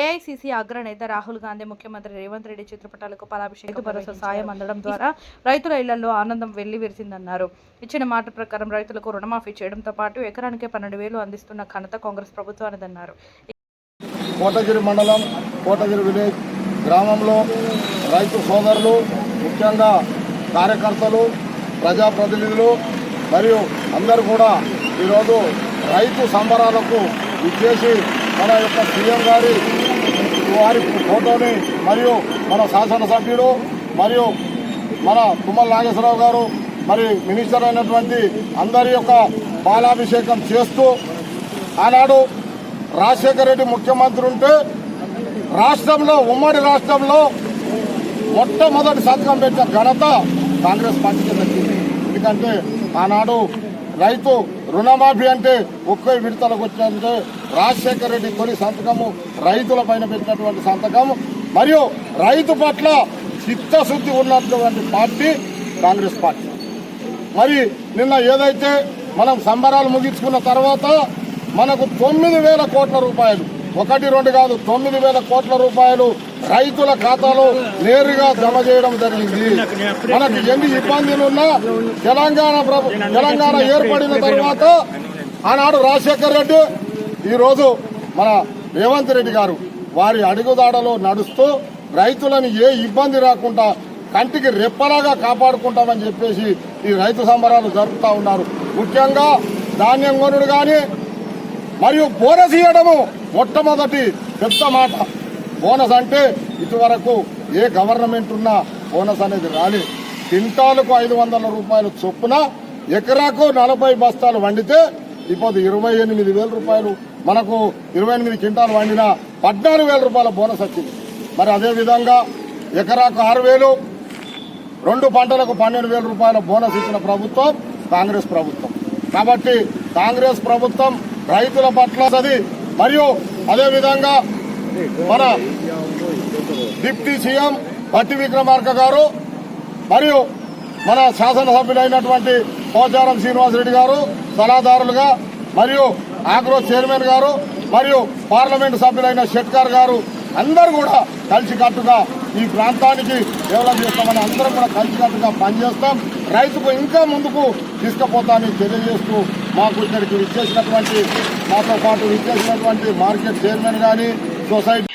AICC అగ్రనేత రాహుల్ గాంధీ ముఖ్యమంత్రి రేవంత్ రెడ్డి చిత్రపటాలకు పాలాభిషేకం భరోసా సాయం అందడం ద్వారా రైతుల ఇళ్లలో ఆనందం వెల్లివిరిసిందన్నారు. ఇచ్చిన మాట ప్రకారం రైతులకు రుణమాఫీ చేయడంతో పాటు ఎకరానికి 12,000 అందిస్తున్న ఘనత కాంగ్రెస్ ప్రభుత్వానిదన్నారు. కోటగిరి మండలం కోటగిరి విలేజ్ గ్రామంలో రైతు సోదరులు, ముఖ్యంగా కార్యకర్తలు, ప్రజాప్రతినిధులు మరియు అందరూ కూడా ఈరోజు రైతు సంబరాలకు ఇచ్చేసి మన యొక్క సీఎం గారి ఫోటోని మరియు మన శాసనసభ్యుడు మరియు మన తుమ్మల నాగేశ్వరరావు గారు మరి మినిస్టర్ అయినటువంటి అందరి యొక్క పాలాభిషేకం చేస్తూ ఆనాడు రాజశేఖర రెడ్డి ముఖ్యమంత్రి ఉంటే రాష్ట్రంలో ఉమ్మడి రాష్ట్రంలో మొట్టమొదటి సంతకం పెట్టిన ఘనత కాంగ్రెస్ పార్టీకి దక్కింది. ఎందుకంటే ఆనాడు రైతు రుణమాఫీ అంటే ఒక్క విడతలకు వచ్చినంటే రాజశేఖర రెడ్డి తొలి సంతకము రైతుల పైన పెట్టినటువంటి సంతకము మరియు రైతు పట్ల చిత్తశుద్ధి ఉన్నటువంటి పార్టీ కాంగ్రెస్ పార్టీ. మరి నిన్న ఏదైతే మనం సంబరాలు ముగించుకున్న తర్వాత మనకు 9,000 కోట్ల రూపాయలు, 1-2 కాదు 9,000 కోట్ల రూపాయలు రైతుల ఖాతాలో నేరుగా జమ చేయడం జరిగింది. మనకి ఎన్ని ఇబ్బందులున్నా తెలంగాణ ఏర్పడిన తర్వాత ఆనాడు రాజశేఖర్ రెడ్డి, ఈరోజు మన రేవంత్ రెడ్డి గారు వారి అడుగుదాడలో నడుస్తూ రైతులను ఏ ఇబ్బంది రాకుండా కంటికి రెప్పలాగా కాపాడుకుంటామని చెప్పేసి ఈ రైతు సంబరాలు జరుపుతూ ఉన్నారు. ముఖ్యంగా ధాన్యం కొనుడు కానీ మరియు బోనస్ ఇవ్వడము మొట్టమొదటి పెద్ద మాట. బోనస్ అంటే ఇటువరకు ఏ గవర్నమెంట్ ఉన్నా బోనస్ అనేది రాలేదు. క్వింటాలకు 500 రూపాయలు చొప్పున ఎకరాకు 40 బస్తాలు వండితే ఇప్పుడు 28,000 రూపాయలు, మనకు 28 క్వింటాలు వండిన 14,000 రూపాయల బోనస్ వచ్చింది. మరి అదేవిధంగా ఎకరాకు 6,000, 2 పంటలకు 12,000 రూపాయల బోనస్ ఇచ్చిన ప్రభుత్వం కాంగ్రెస్ ప్రభుత్వం. కాబట్టి కాంగ్రెస్ ప్రభుత్వం రైతుల పట్ల అది. మరియు అదేవిధంగా మన డిప్యూటీ సీఎం భట్టి విక్రమార్క గారు మరియు మన శాసనసభ్యులైనటువంటి పోచారం శ్రీనివాసరెడ్డి గారు సలహాదారులుగా, మరియు ఆగ్రో చైర్మన్ గారు మరియు పార్లమెంటు సభ్యులైన షెట్కర్ గారు అందరూ కూడా కలిసికట్టుగా ఈ ప్రాంతానికి డెవలప్ చేస్తామని అందరం కూడా కలిసికట్టుగా పనిచేస్తాం. రైతుకు ఇంకా ముందుకు తీసుకుపోతామని తెలియజేస్తూ మాకు ఇక్కడికి విచ్చేసినటువంటి, మాతో పాటు విచ్చేసినటువంటి మార్కెట్ చైర్మన్ కానీ, సొసైటీ